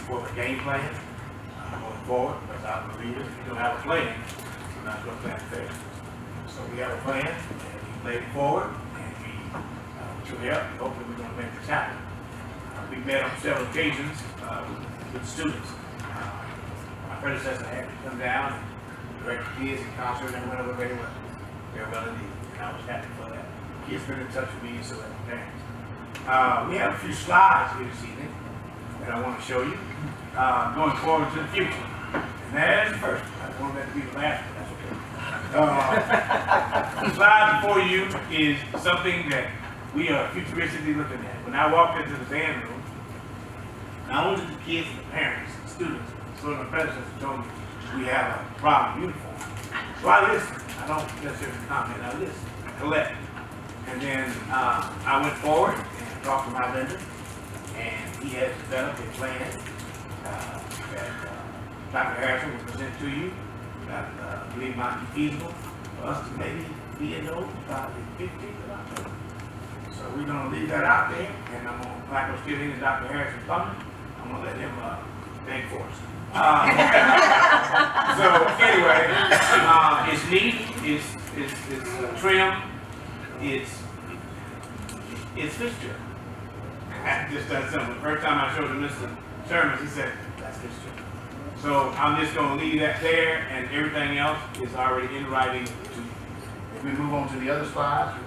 forth a game plan going forward, because I believe if you don't have a plan, you're not going to plan fair. So we have a plan, and we laid it forward, and we, with your help, hopefully we're going to make this happen. We met on several occasions with students. My predecessor had to come down and direct the kids in concert, and went over very well. Very well indeed, and I was happy for that. Kids been in touch with me, so have parents. We have a few slides here this evening that I want to show you, going forward to the future. And there's the first one. I don't want that to be the last one, that's okay. The slide before you is something that we are futuristically looking at. When I walked into the band room, not only did the kids and the parents and students, so my predecessor told me we have a problem uniform. So I listened. I don't necessarily comment, I listen, I collect. And then I went forward and talked to my vendor, and he has developed a plan that Dr. Harrison will present to you that I believe might be feasible for us to maybe be in those by the 15th of October. So we're going to leave that out there, and I'm going to, like we're still in Dr. Harrison coming, I'm going to let him beg for us. So anyway, it's neat, it's trim, it's Fitzgerald. Just that simple. The first time I showed him Mr. Sherman, he said, that's Fitzgerald. So I'm just going to leave that there, and everything else is already in writing. If we move on to the other slides,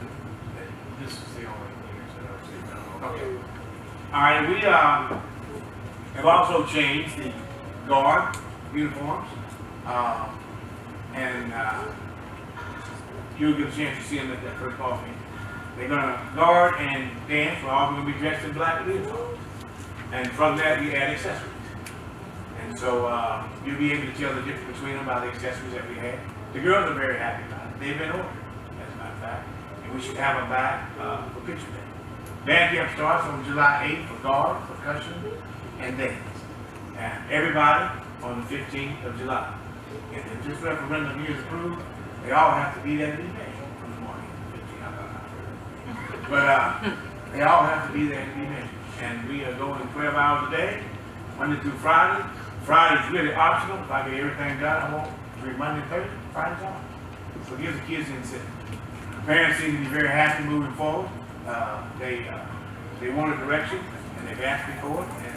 this is the only thing. Okay. All right, we have also changed the guard uniforms, and you'll get a chance to see them at that first ball game. They're going to guard and dance. We're all going to be dressed in black uniforms. And from that, we add accessories. And so you'll be able to tell the difference between them by the accessories that we had. The girls are very happy about it. They've been ordered, as a matter of fact. And we should have them back for picture day. Band camp starts on July 8th for guard, percussion, and dance. And everybody on the 15th of July. And if this referendum here is approved, they all have to be there to be measured. But they all have to be there to be measured. And we are going 12 hours a day, Monday through Friday. Friday's really optional. If I get everything done, I won't do Monday, Thursday, Friday's off. So it gives the kids an incentive. The parents seem to be very happy moving forward. They want a direction, and they've asked me for it, and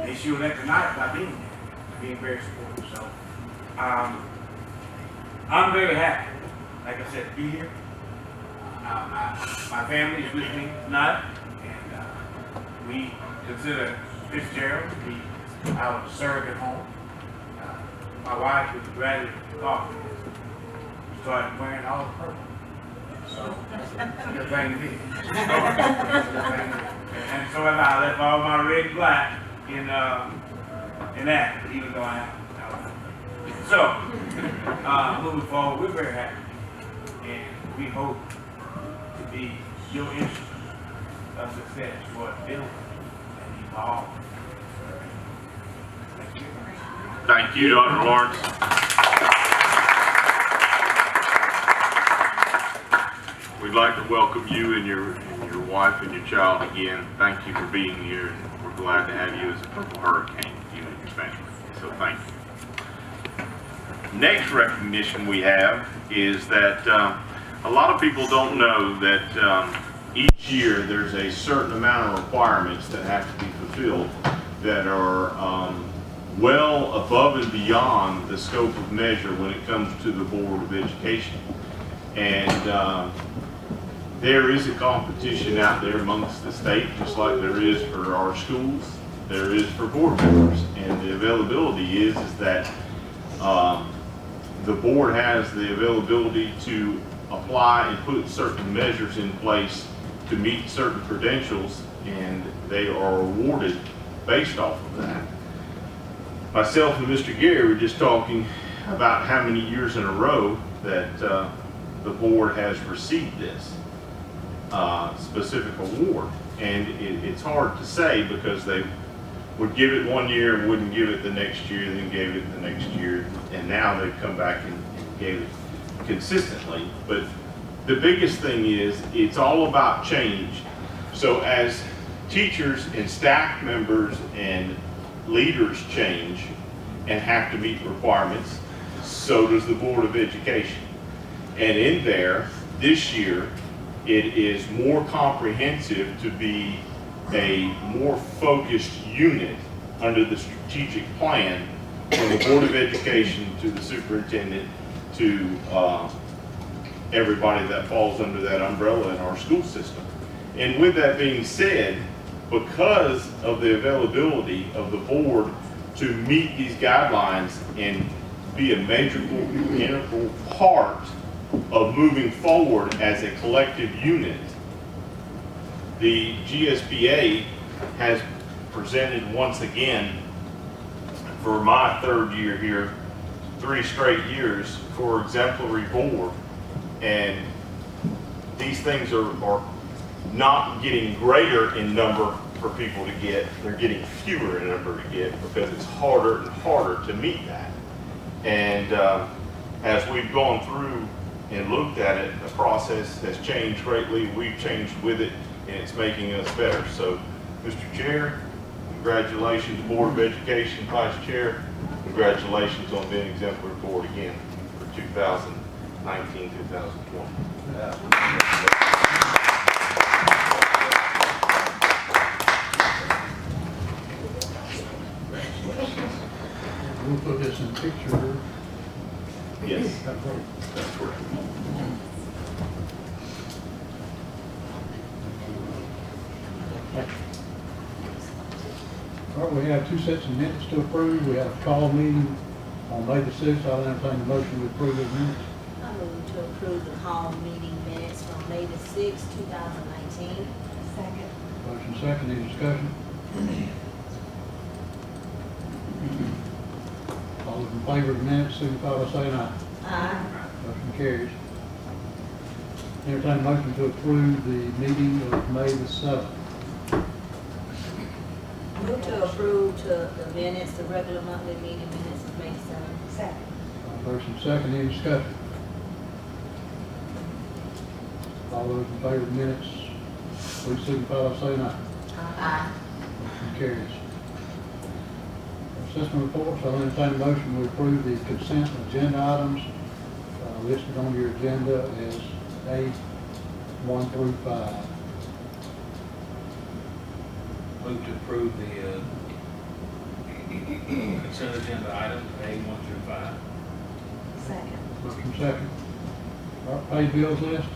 they showed that tonight by being very supportive. So I'm very happy, like I said, to be here. My family is with me tonight, and we consider Fitzgerald to be our surrogate home. My wife was a graduate of college, started wearing all the purple. So that's a good thing to be. And so I left all my red and black in that, even though I have. So moving forward, we're very happy, and we hope to be your instrument of success for building and evolving. Thank you. Thank you, Dr. Lawrence. We'd like to welcome you and your wife and your child again. Thank you for being here, and we're glad to have you as a Purple Hurricane, you and your family. So thank you. Next recognition we have is that a lot of people don't know that each year there's a certain amount of requirements that have to be fulfilled that are well above and beyond the scope of measure when it comes to the Board of Education. And there is a competition out there amongst the state, just like there is for our schools, there is for board members. And the availability is that the board has the availability to apply and put certain measures in place to meet certain credentials, and they are awarded based off of that. Myself and Mr. Gary were just talking about how many years in a row that the board has received this specific award, and it's hard to say because they would give it one year and wouldn't give it the next year, then gave it the next year, and now they've come back and gave it consistently. But the biggest thing is it's all about change. So as teachers and staff members and leaders change and have to meet requirements, so does the Board of Education. And in there, this year, it is more comprehensive to be a more focused unit under the strategic plan from the Board of Education to the superintendent to everybody that falls under that umbrella in our school system. And with that being said, because of the availability of the board to meet these guidelines and be a major integral part of moving forward as a collective unit, the GSBA has presented once again, for my third year here, 3 straight years, for exemplary board. And these things are not getting greater in number for people to get, they're getting fewer in number to get because it's harder and harder to meet that. And as we've gone through and looked at it, the process has changed greatly. We've changed with it, and it's making us better. So, Mr. Chair, congratulations, Board of Education, Vice Chair. Congratulations on being exemplary board again for 2019, 2020. We'll put this in picture. Yes, that's correct. All right, we have 2 sets of minutes to approve. We have a call meeting on May the 6th. I'll entertain a motion to approve the minutes. I move to approve the call meeting minutes from May the 6th, 2019. Second. Motion second, any discussion? All those in favor of the minutes, signify by saying aye. Aye. Motion carries. Entertain a motion to approve the meeting of May the 7th. Move to approve the minutes, the regular monthly meeting minutes of May 7th. Second. Motion second, any discussion? All those in favor of the minutes, please signify by saying aye. Aye. Motion carries. System reports, I'll entertain a motion to approve the consent agenda items listed on your agenda as A1 through 5. Move to approve the consent agenda items A1 through 5. Second. Motion second. All right, pay bills list.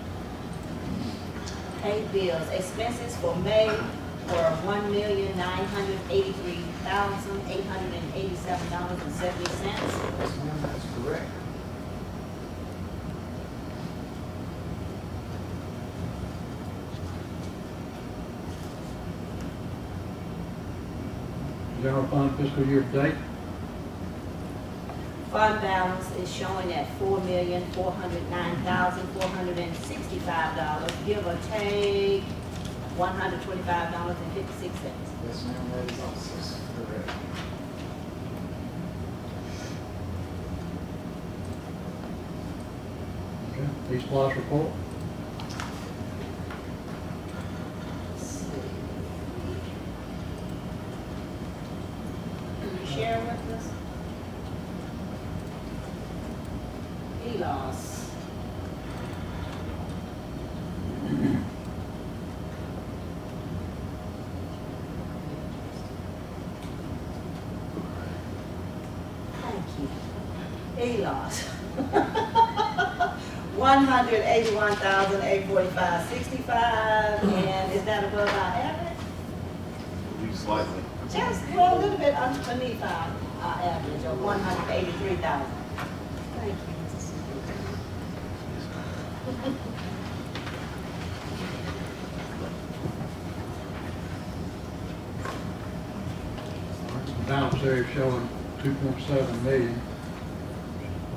Pay bills, expenses for May were $1,983,887.70. Yes, ma'am, that's correct. General fund fiscal year to date. Fund balance is showing at $4,409,465, give or take $125.56. Yes, ma'am, that is also correct. Okay. East Loss report. Share with us. ELOS. Thank you. ELOS. $181,845.65, and is that above our average? Slightly. Just, well, a little bit underneath our average of 183,000. Thank you, Mrs. Superintendent. The balance there is showing 2.7 million.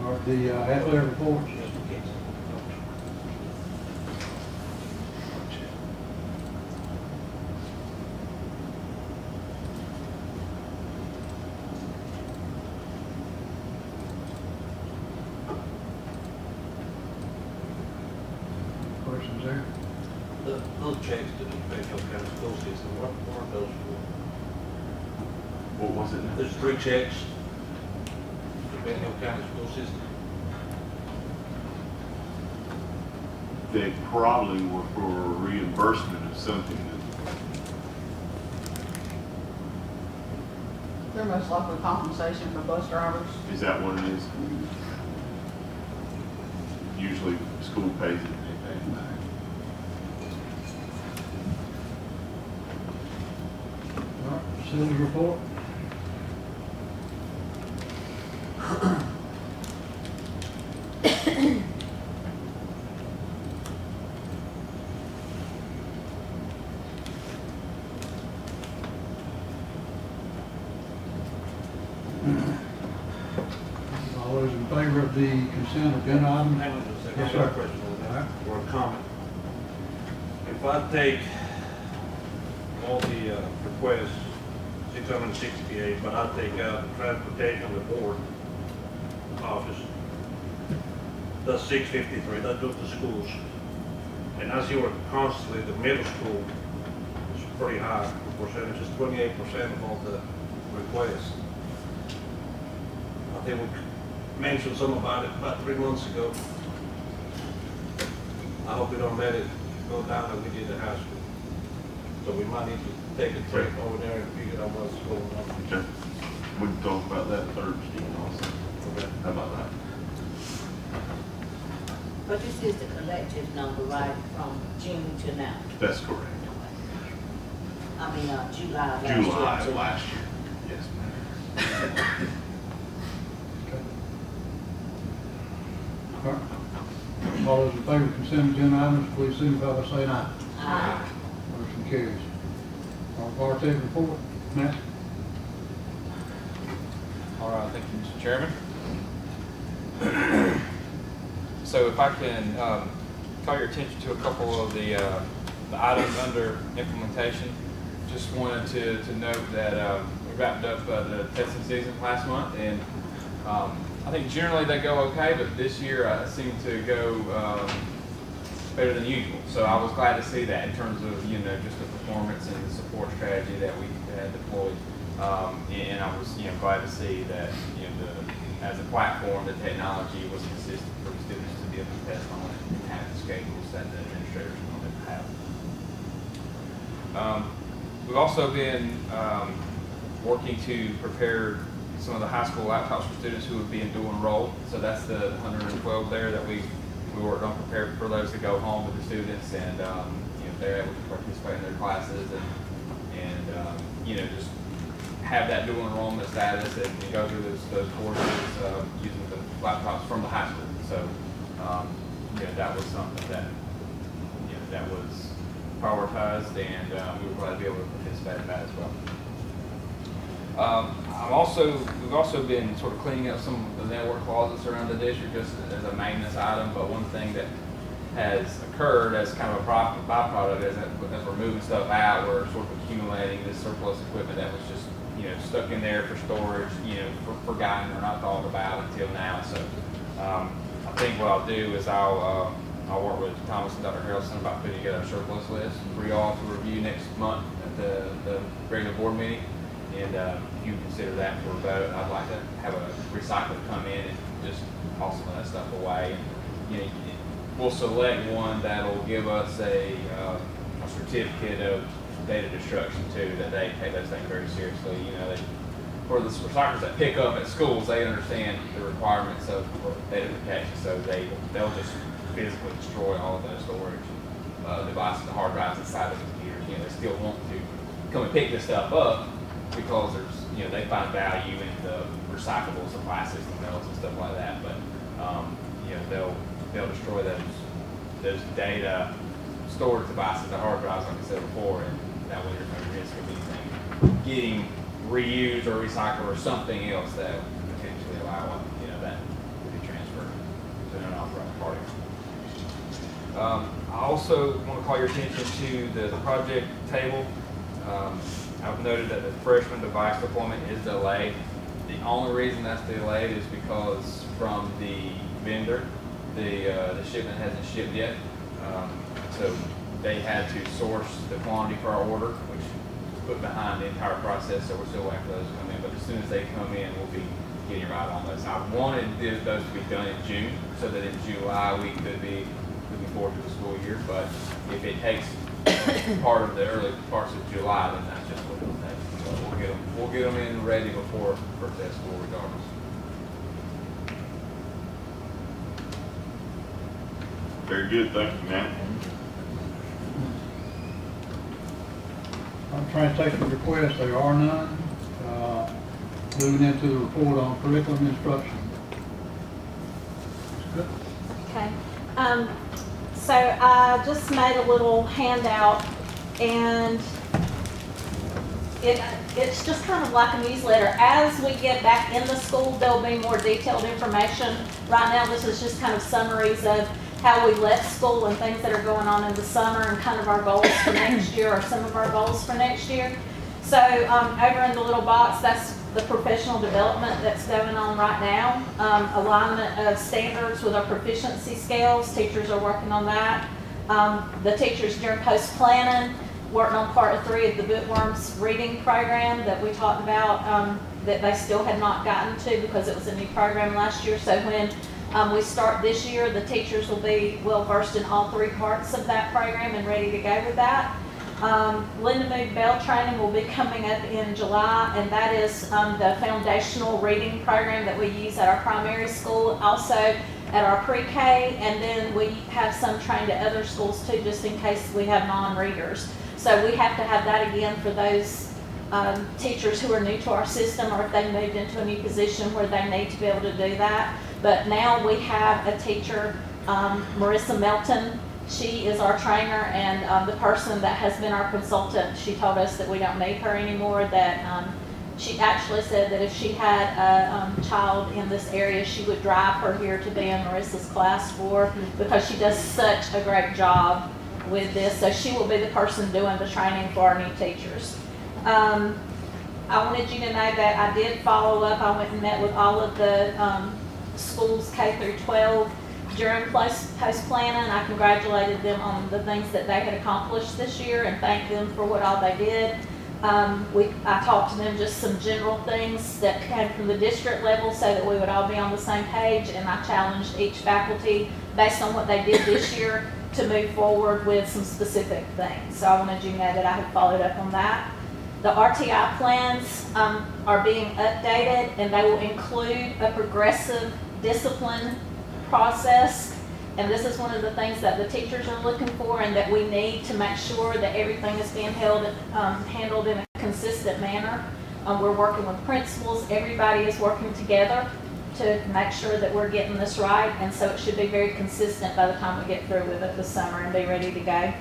All right, the athletic reports. Questions there? Those checks to the Fayetteville County School System, what are those for? What was it now? There's 3 checks. The Benton Hill County School System. They probably were for reimbursement of something that, They're most likely compensation for bus drivers. is that what it is? Usually school pays it, they pay it back. All right, facility report. All those in favor of the consent agenda item? Hang on just a second, Yes, I got a sir. question on All that, right. or a comment. If I take all the requests, 668, but I take out the transportation, the board office, that's 653, that goes to schools. And I see where constantly the middle school is pretty high, percentage is 28% of all the requests. I think we mentioned some about it about 3 months ago. I hope we don't let it go down like we did at high school. So we might need to take a trip over there and figure out what's going on. Okay. We can talk about that Thursday also. Okay. How about that? But this is the collective number, right, from June to now? That's correct. I mean, July of last year. July to- of last year. Yes, ma'am. Okay. All right. All those in favor of consent agenda items, please signify by saying aye. Aye. Motion carries. Authoritative report, Matt? All right, thank you, Mr. Chairman. So if I can call your attention to a couple of the items under implementation, just wanted to note that we wrapped up the testing season last month, and I think generally they go okay, but this year seem to go better than usual. So I was glad to see that in terms of, you know, just the performance and the support strategy that we had deployed. And I was, you know, glad to see that, you know, as a platform, the technology was consistent for the students to be able to test on it and have the schedules that the administrators wanted to have. We've also been working to prepare some of the high school laptops for students who would be in dual enroll. So that's the 112 there that we worked on, prepared for those to go home with the students, and you know, they're able to participate in their classes and you know, just have that dual enrollment status and go through those courses using the laptops from the high school. So you know, that was something that, you know, that was prioritized, and we were glad to be able to participate in that as well. We've also been sort of cleaning up some of the network closets around the district just as a maintenance item, but one thing that has occurred as kind of a byproduct is that as we're moving stuff out, we're sort of accumulating this surplus equipment that was just, you know, stuck in there for storage, you know, forgotten or not thought about until now. So I think what I'll do is I'll work with Thomas and Dr. Harrelson about putting together a surplus list for you all to review next month at the regular board meeting. And if you consider that for a vote, I'd like to have a recycler come in and just toss some of that stuff away. And, you know, we'll select one that'll give us a certificate of data destruction too, that they take those things very seriously. You know, for the recyclers that pick up at schools, they understand the requirements of data protection, so they'll just physically destroy all of those storage devices, the hard drives inside the computers. You know, they still want to come and pick this stuff up, because there's, you know, they find value in the recyclables, the plastics, the metals and stuff like that. But you know, they'll destroy those data storage devices, the hard drives, like I said before, and that way there's no risk of anything getting reused or recycled or something else that would potentially allow, you know, that to be transferred to an unauthorized party. I also want to call your attention to the project table. I've noted that the freshman device deployment is delayed. The only reason that's delayed is because from the vendor, the shipment hasn't shipped yet. So they had to source the quantity for our order, which put behind the entire process, so we're still waiting for those to come in. But as soon as they come in, we'll be getting right on those. I wanted those to be done in June, so that in July we could be looking forward to the school year. But if it takes part of the early parts of July, then that's just what it'll take. So we'll get them in ready before first day of school regardless. Very good, thank you, Matt. On transportation requests, there are none. Moving into the report on curriculum instruction. Good. Okay, so I just made a little handout, and it's just kind of like a newsletter. As we get back in the school, there'll be more detailed information. Right now, this is just kind of summaries of how we left school and things that are going on in the summer and kind of our goals for next year, or some of our goals for next year. So over in the little box, that's the professional development that's going on right now. Alignment of standards with our proficiency scales. Teachers are working on that. The teachers during post-planning, working on part 3 of the Bookworms reading program that we talked about, that they still had not gotten to because it was a new program last year. So when we start this year, the teachers will be well versed in all 3 parts of that program and ready to go with that. Linda Mood Bell training will be coming up in July, and that is the foundational reading program that we use at our primary school, also at our pre-K, and then we have some trained at other schools too, just in case we have non-readers. So we have to have that again for those teachers who are new to our system, or if they moved into a new position where they need to be able to do that. But now we have a teacher, Marissa Melton. She is our trainer, and the person that has been our consultant, she told us that we don't need her anymore, that she actually said that if she had a child in this area, she would drive her here to be in Marissa's class because she does such a great job with this. So she will be the person doing the training for our new teachers. I wanted you to know that I did follow up. I went and met with all of the schools K through 12 during post-planning. I congratulated them on the things that they had accomplished this year and thanked them for what all they did. I talked to them just some general things that came from the district level so that we would all be on the same page, and I challenged each faculty based on what they did this year to move forward with some specific things. So I wanted you to know that I had followed up on that. The RTI plans are being updated, and they will include a progressive discipline process, and this is one of the things that the teachers are looking for and that we need to make sure that everything is being handled in a consistent manner. We're working with principals. Everybody is working together to make sure that we're getting this right, and so it should be very consistent by the time we get through with it this summer and be ready to go.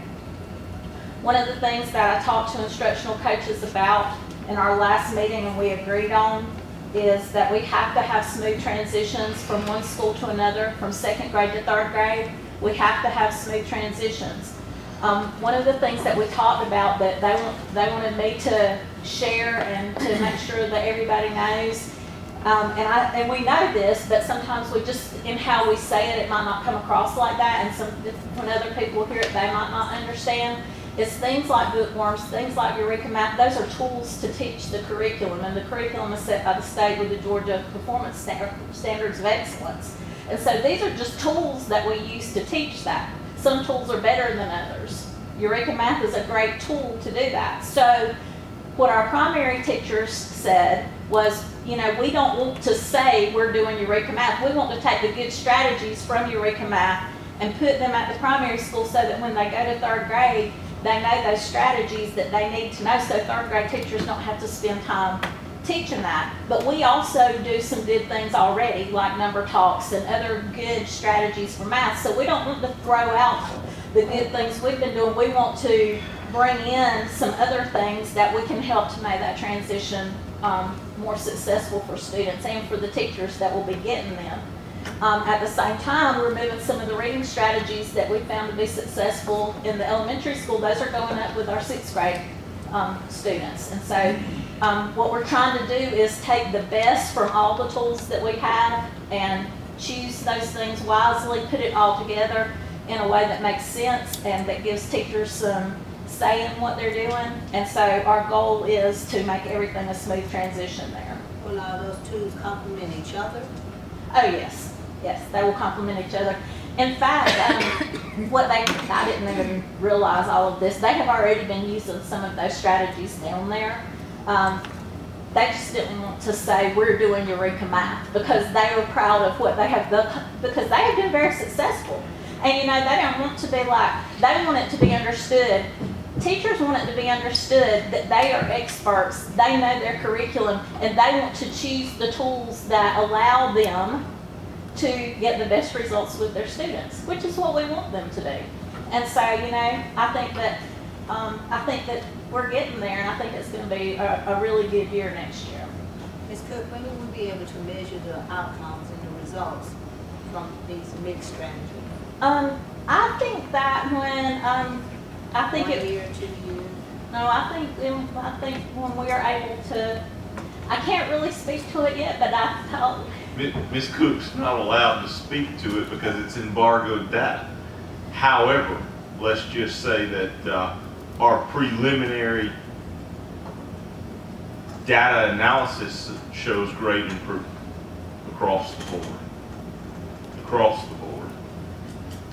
One of the things that I talked to instructional coaches about in our last meeting and we agreed on is that we have to have smooth transitions from one school to another, from 2nd grade to 3rd grade. We have to have smooth transitions. One of the things that we talked about that they wanted me to share and to make sure that everybody knows, and we know this, but sometimes we just, in how we say it, it might not come across like that, and when other people hear it, they might not understand. It's things like Bookworms, things like Eureka Math. Those are tools to teach the curriculum, and the curriculum is set by the state with the Georgia Performance Standards of Excellence. And so these are just tools that we use to teach that. Some tools are better than others. Eureka Math is a great tool to do that. So what our primary teachers said was, you know, we don't want to say we're doing Eureka Math. We want to take the good strategies from Eureka Math and put them at the primary school so that when they go to 3rd grade, they know those strategies that they need to know, so 3rd grade teachers don't have to spend time teaching that. But we also do some good things already, like number talks and other good strategies for math. So we don't want to throw out the good things we've been doing. We want to bring in some other things that we can help to make that transition more successful for students and for the teachers that will be getting them. At the same time, we're moving some of the reading strategies that we found to be successful in the elementary school. Those are going up with our 6th grade students. And so what we're trying to do is take the best from all the tools that we have and choose those things wisely, put it all together in a way that makes sense and that gives teachers some say in what they're doing. And so our goal is to make everything a smooth transition there. Will all those tools complement each other? Oh, yes, yes, they will complement each other. In fact, I didn't even realize all of this, they have already been using some of those strategies down there. They just didn't want to say, we're doing Eureka Math, because they were proud of what they have done, because they have been very successful. And you know, they don't want to be like, they want it to be understood. Teachers want it to be understood that they are experts, they know their curriculum, and they want to choose the tools that allow them to get the best results with their students, which is what we want them to do. And so, you know, I think that we're getting there, and I think it's going to be a really good year next year. Ms. Cook, when will we be able to measure the outcomes and the results from these mixed strategies? I think that when, I think 1 it, year, 2 years? no, I think when we are able to, I can't really speak to it yet, but I felt, Ms. Cook's not allowed to speak to it because it's embargoed data. However, let's just say that our preliminary data analysis shows great improvement across the board. Across the board.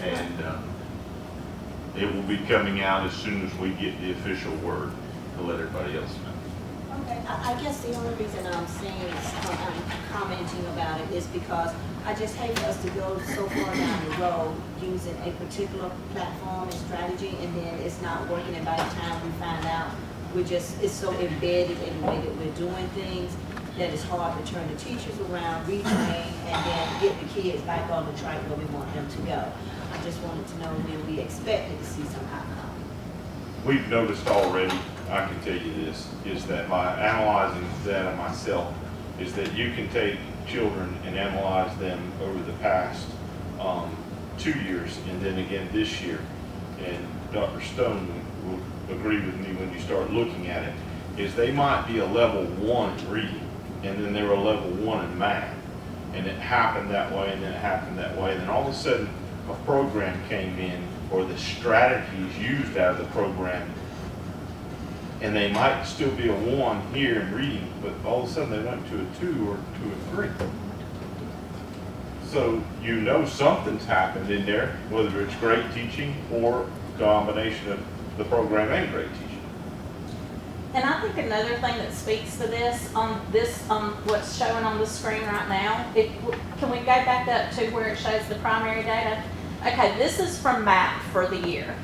And it will be coming out as soon as we get the official word to let everybody else know. Okay, I guess the only reason I'm saying, I'm commenting about it is because I just hate for us to go so far down the road using a particular platform and strategy, and then it's not working, and by the time we find out, it's so embedded in the way that we're doing things that it's hard to turn the teachers around, retrain, and then get the kids back on the track where we want them to go. I just wanted to know when we expected to see some outcome. We've noticed already, I can tell you this, is that by analyzing data myself, is that you can take children and analyze them over the past 2 years and then again this year. And Dr. Stone will agree with me when you start looking at it, is they might be a level 1 in reading and then they were a level 1 in math. And it happened that way and then it happened that way. And then all of a sudden a program came in, or the strategies used out of the program, and they might still be a 1 here in reading, but all of a sudden they went to a 2 or to a 3. So you know something's happened in there, whether it's great teaching or a combination of the program and great teaching. and I think another thing that speaks to this, what's showing on the screen right now, can we go back up to where it shows the primary data? Okay, this is from MAP for the year.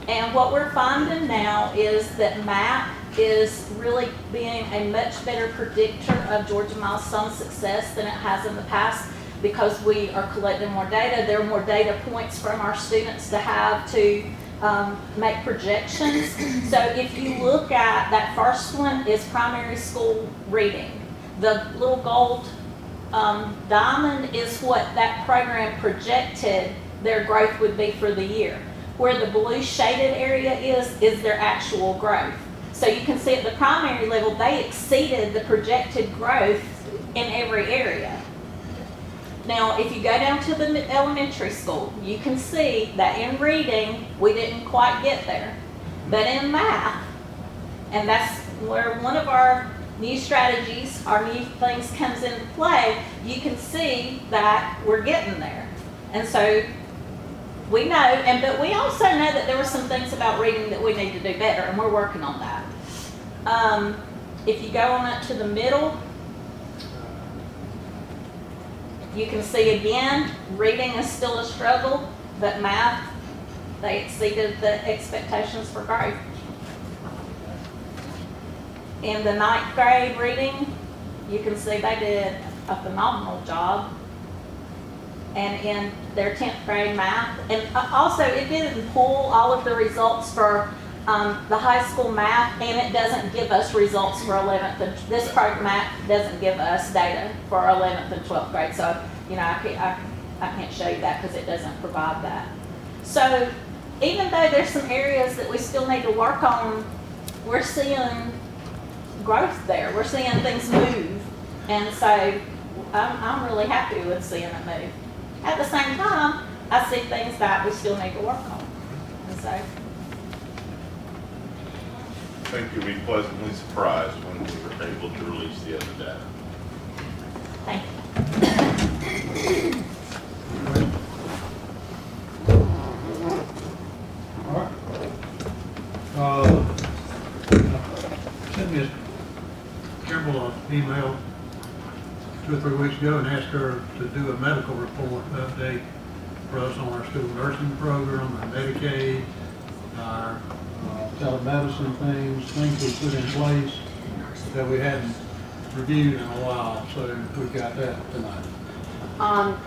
And what we're finding now is that MAP is really being a much better predictor of Georgia Milestone success than it has in the past, because we are collecting more data. There are more data points from our students to have to make projections. So if you look at that first one is primary school reading. The little gold diamond is what that program projected their growth would be for the year. Where the blue shaded area is their actual growth. So you can see at the primary level, they exceeded the projected growth in every area. Now, if you go down to the elementary school, you can see that in reading, we didn't quite get there. But in math, and that's where one of our new strategies, our new things comes into play, you can see that we're getting there. And so we know, but we also know that there were some things about reading that we need to do better, and we're working on that. If you go on up to the middle, you can see again, reading is still a struggle, but math, they exceeded the expectations for growth. In the 9th grade reading, you can see they did a phenomenal job. And in their 10th grade math, and also it didn't pull all of the results for the high school math, and it doesn't give us results for 11th, and this program math doesn't give us data for 11th and 12th grade, so you know I can't show you that because it doesn't provide that. So even though there's some areas that we still need to work on, we're seeing growth there, we're seeing things move, and so I'm really happy with seeing it move. At the same time, I see things that we still need to work on. And so, think you'll be pleasantly surprised when we were able to release the other data. Thank you. All right. Sent Ms. Campbell an email 2 or 3 weeks ago and asked her to do a medical report update for us on our school nursing program, our Medicaid, our telemedicine things we put in place that we hadn't reviewed in a while, so we've got that tonight.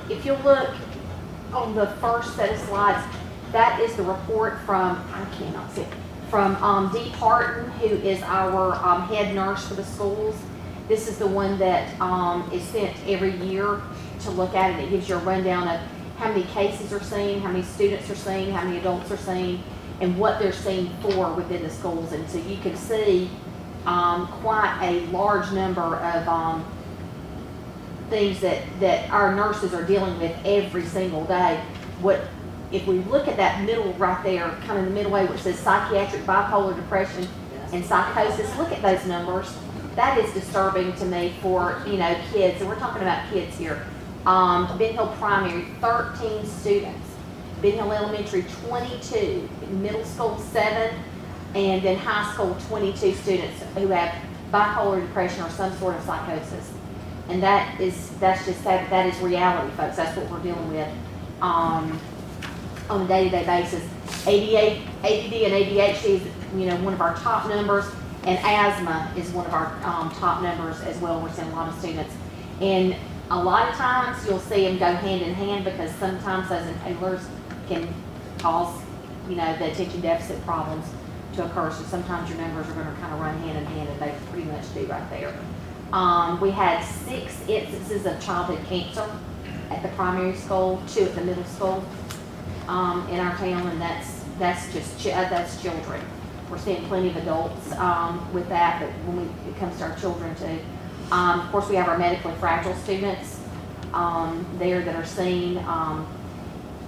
If you look on the first set of slides, that is the report from, I cannot see it, from Dee Parton, who is our head nurse for the schools. This is the one that is sent every year to look at it. It gives you a rundown of how many cases are seen, how many students are seen, how many adults are seen, and what they're seen for within the schools. And so you can see quite a large number of things that our nurses are dealing with every single day. If we look at that middle right there, kind of the middle way, which says psychiatric, bipolar depression, and psychosis, look at those numbers. That is disturbing to me for, kids, and we're talking about kids here. Ben Hill Primary, 13 students. Ben Hill Elementary, 22. Middle school, 7. And then high school, 22 students who have bipolar depression or some sort of psychosis. And that's just sad. That is reality, folks. That's what we're dealing with on a day-to-day basis. ADD and ADHD is, one of our top numbers, and asthma is one of our top numbers as well. We're seeing a lot of students. And a lot of times you'll see them go hand in hand because sometimes those inhalers can cause, the attention deficit problems to occur. So sometimes your numbers are going to kind of run hand in hand, and they pretty much do right there. We had 6 instances of childhood cancer at the primary school, 2 at the middle school in our town, and that's children. We're seeing plenty of adults with that, but when it comes to our children too. Of course, we have our medically fragile students there that are seen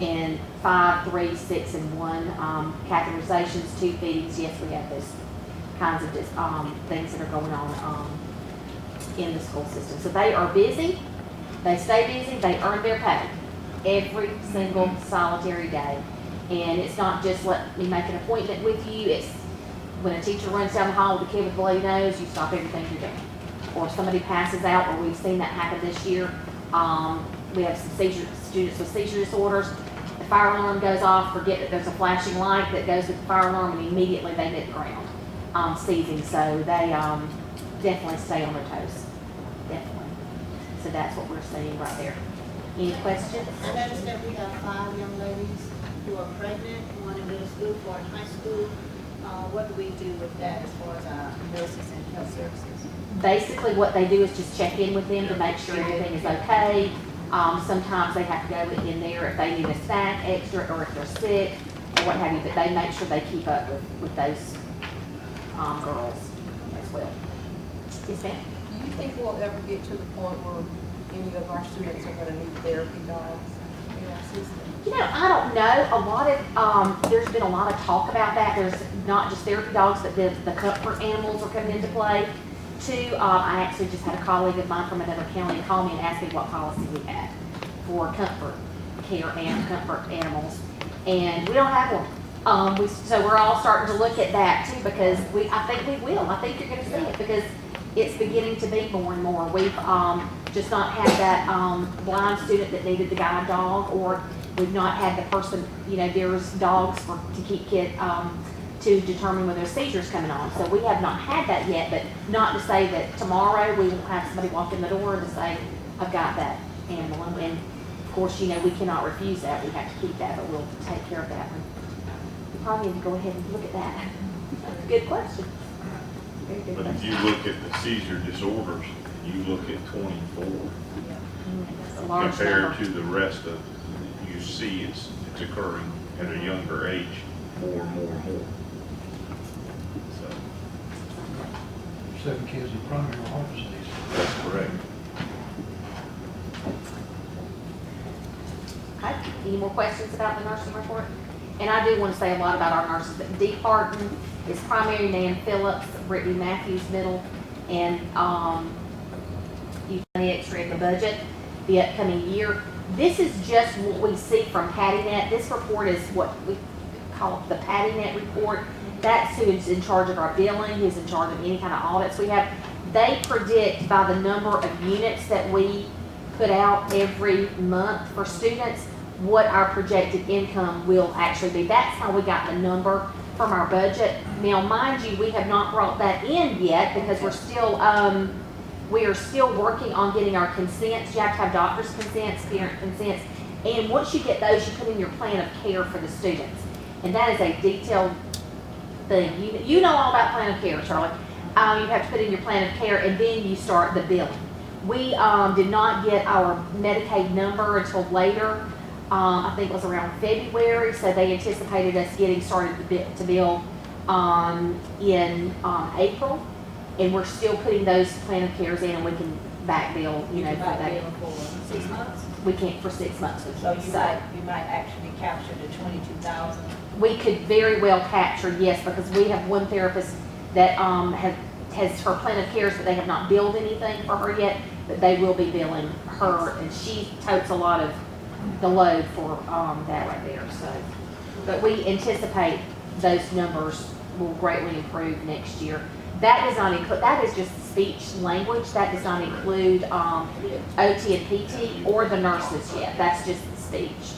in 5, 3, 6, and 1 catheterizations, 2 feedings. Yes, we have those kinds of things that are going on in the school system. So they are busy, they stay busy, they earn their pay every single solitary day. And it's not just let me make an appointment with you, it's when a teacher runs down the hall with a kid with a bloody nose, you stop everything you're doing. Or somebody passes out, or we've seen that happen this year. We have some students with seizure disorders. The fire alarm goes off, forget that there's a flashing light that goes with the fire alarm, and immediately they hit the ground, seizing. So they definitely stay on their toes, definitely. So that's what we're seeing right there. Any questions? I noticed that we have 5 young ladies who are pregnant, 1 in middle school, 4 in high school. What do we do with that as far as our nurses and health services? Basically, what they do is just check in with them to make sure everything is okay. Sometimes they have to go in there if they need a snack extra or if they're sick or what have you, but they make sure they keep up with those girls as well. Yes, ma'am? Do you think we'll ever get to the point where any of our students are going to need therapy dogs in our system? I don't know. A lot of, there's been a lot of talk about that. There's not just therapy dogs, but the comfort animals are coming into play too. I actually just had a colleague of mine from another county call me and ask me what policy we had for comfort care and comfort animals. And we don't have one. So we're all starting to look at that too, because I think we will. I think you're going to see it because it's beginning to be more and more. We've just not had that blind student that needed the guide dog, or we've not had the person, there's dogs to keep kids, to determine when there's seizures coming on. So we have not had that yet, but not to say that tomorrow we won't have somebody walk in the door to say, I've got that animal. And of course, we cannot refuse that. We have to keep that, but we'll take care of that one. We probably need to go ahead and look at that. Good question. Very good But if question. you look at the seizure disorders, you look at 24 That's a large compared number. to the rest of, you see it's occurring at a younger age, more and more and more. So, 7 kids in primary heart disease. that's correct. Okay, any more questions about the nursing report? And I do want to say a lot about our nurses, but Dee Barton is primary, Nan Phillips, Brittany Matthews middle, and, you the extra in the budget, the upcoming year. This is just what we see from PattyNet. This report is what we call the PattyNet report. That's who is in charge of our billing, who's in charge of any kind of audits we have. They predict by the number of units that we put out every month for students, what our projected income will actually be. That's how we got the number from our budget. Now, mind you, we have not brought that in yet because we are still working on getting our consents. You have to have doctor's consents, parent consents, and once you get those, you put in your plan of care for the students. And that is a detailed thing. You know all about plan of care, Charlotte. You have to put in your plan of care, and then you start the billing. We did not get our Medicaid number until later. I think it was around February, so they anticipated us getting started to bill in April. And we're still putting those plan of cares in, and we can back bill, you know, for back that. bill for 6 months? We can't for 6 months. So you might actually capture the 22,000. We could very well capture, yes, because we have one therapist that has her plan of cares, but they have not billed anything for her yet, but they will be billing her, and she totes a lot of the load for that right there. So, but we anticipate those numbers will greatly improve next year. That does not include, that is just speech language. That does not include OT and PT or the nurses yet. That's just the speech.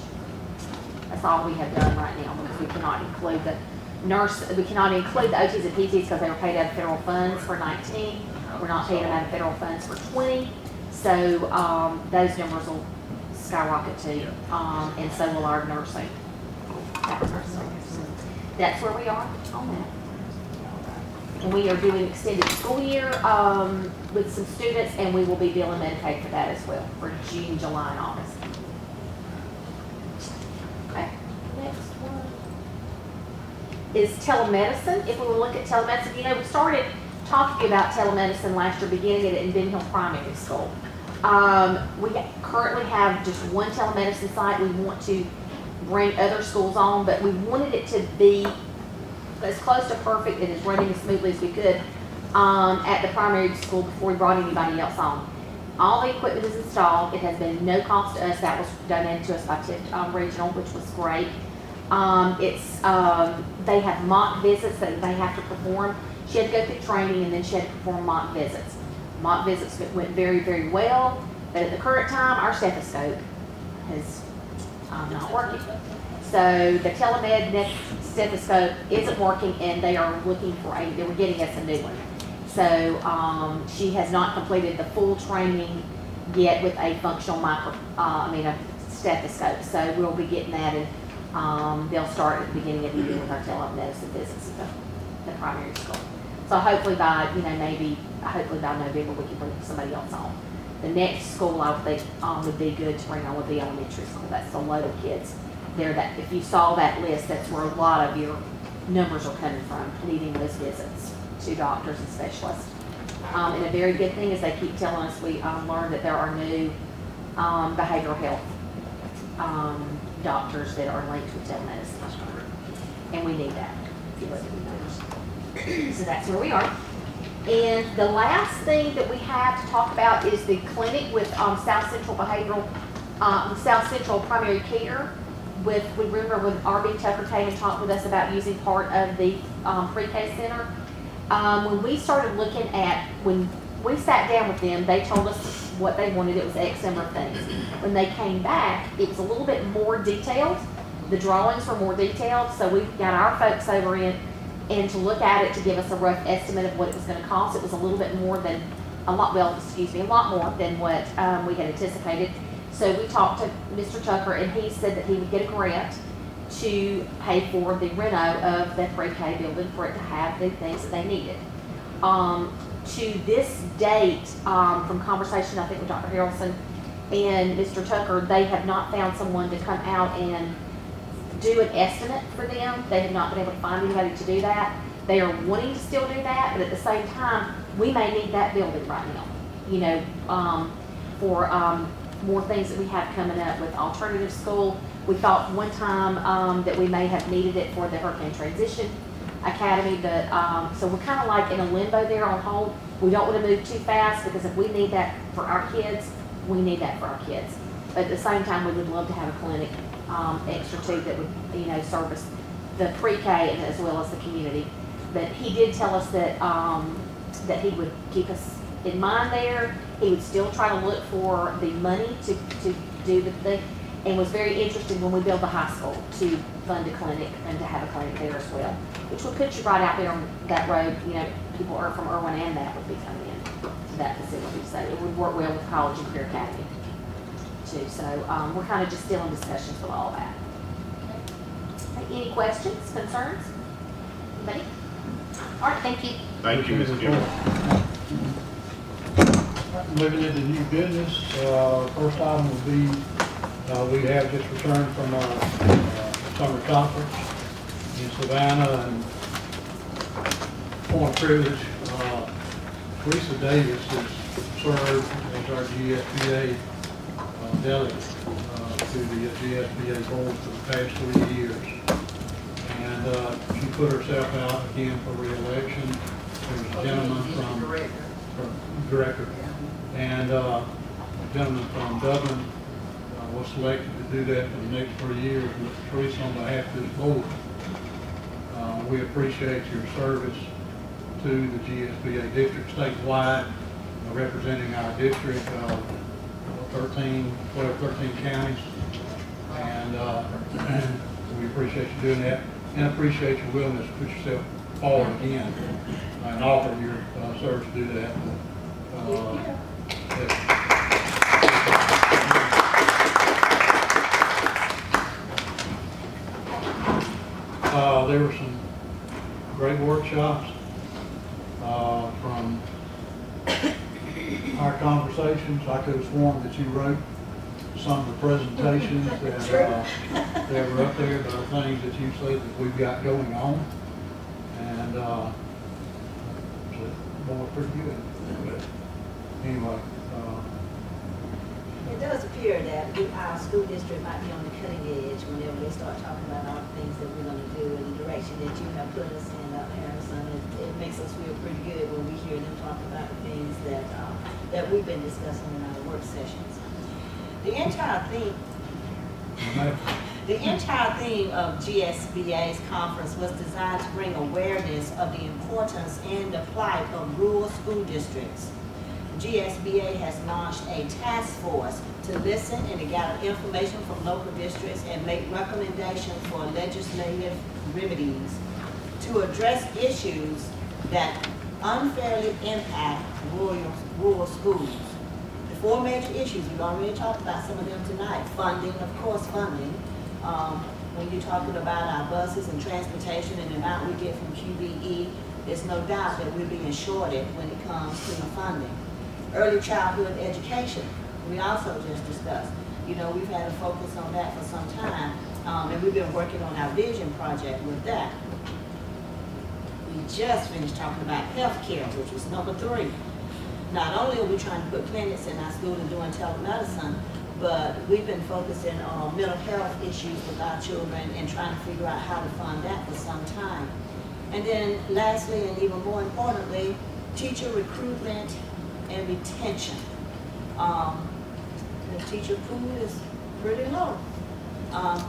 That's all we have done right now, because we cannot include the we cannot include the OTs and PTs because they were paid out of federal funds for 19. We're not paying them out of federal funds for 20. So those numbers will skyrocket too, and so will our nursing. That's where we are on that. And we are doing extended school year with some students, and we will be billing Medicaid for that as well, for June, July, and August. Okay, next one is telemedicine. If we will look at telemedicine, you know, we started talking about telemedicine last year, beginning it in Ben Hill Primary School. We currently have just one telemedicine site. We want to bring other schools on, but we wanted it to be as close to perfect and as running as smoothly as we could at the primary school before we brought anybody else on. All the equipment is installed. It has been no cost to us. That was donated to us by TIF Regional, which was great. They have mock visits that they have to perform. She had to go through training, and then she had to perform mock visits. Mock visits went very, very well, but at the current time, our stethoscope is not working. So the telemed stethoscope isn't working, and they are looking for they were getting us a new one. So she has not completed the full training yet with a functional a stethoscope. So we'll be getting that, and they'll start at the beginning of the year with our telemedicine visits at the primary school. So hopefully by November we can bring somebody else on. The next school I would think would be good to bring on would be elementary school. That's a load of kids there. That if you saw that list, that's where a lot of your numbers are coming from, needing those visits to doctors and specialists. And a very good thing is they keep telling us we learned that there are new behavioral health doctors that are linked with telemedicine, and we need that. So that's where we are. And the last thing that we have to talk about is the clinic with South Central South Central Primary Care. We remember when R.B. Tucker came and talked with us about using part of the pre-K center. When we started looking at, when we sat down with them, they told us what they wanted. It was X number of things. When they came back, it was a little bit more detailed. The drawings were more detailed, so we got our folks over in and to look at it to give us a rough estimate of what it was going to cost. It was a little bit more than, a lot more than what we had anticipated. So we talked to Mr. Tucker, and he said that he would get a grant to pay for the reno of the pre-K building for it to have the things that they needed. To this date, from conversation I think with Dr. Harrelson and Mr. Tucker, they have not found someone to come out and do an estimate for them. They have not been able to find anybody to do that. They are wanting to still do that, but at the same time, we may need that building right now, you know, for more things that we have coming up with alternative school. We thought one time that we may have needed it for the Hurricane Transition Academy, but so we're kind of like in a limbo there on hold. We don't want to move too fast because if we need that for our kids, we need that for our kids. But at the same time, we would love to have a clinic extra too that would, you know, service the pre-K and as well as the community. But he did tell us that that he would keep us in mind there. He would still try to look for the money to do the thing, and was very interested when we build the high school to fund a clinic and to have a clinic there as well, which would put you right out there on that road. You know, people are from Irwin and that would be coming in to that facility, so it would work well with College and Career Academy too. So we're kind of just still in discussions with all that. Okay. Any questions, concerns? Anybody? All right, thank you. Thank you, Ms. Kimball. Moving into new business, first item will be, we have just returned from our summer conference in Savannah, and point of privilege, Teresa Davis has served as our GSBA delegate to the GSBA board for the past 3 years. And she put herself out again for re-election. There was a gentleman from director. And a gentleman from Dublin was selected to do that for the next 3 years. With Teresa, on behalf of this board, we appreciate your service to the GSBA district statewide, representing our district of 12, 13 counties. And we appreciate you doing that, and appreciate your willingness to put yourself forward again and offer your service to do that. There were some great workshops from our conversations. I could have sworn that you wrote some of the presentations that were up there, but are things that you said that we've got going on, and boy, pretty good. But anyway, It does appear that our school district might be on the cutting edge whenever they start talking about all the things that we're going to do and the direction that you have put us in, Harrison. It makes us feel pretty good when we hear them talk about the things that we've been discussing in our work sessions. The entire theme of GSBA's conference was designed to bring awareness of the importance and the plight of rural school districts. GSBA has launched a task force to listen and to gather information from local districts and make recommendations for legislative remedies to address issues that unfairly impact rural schools. The 4 major issues, we've already talked about some of them tonight. Funding, of course, funding. When you're talking about our buses and transportation and the amount we get from QBE, there's no doubt that we're being shorted when it comes to the funding. Early childhood education, we also just discussed. You know, we've had a focus on that for some time, and we've been working on our vision project with that. We just finished talking about healthcare, which was number 3. Not only are we trying to put clinics in our school and doing telemedicine, but we've been focusing on mental health issues with our children and trying to figure out how to fund that for some time. And then lastly, and even more importantly, teacher recruitment and retention. The teacher pool is pretty low.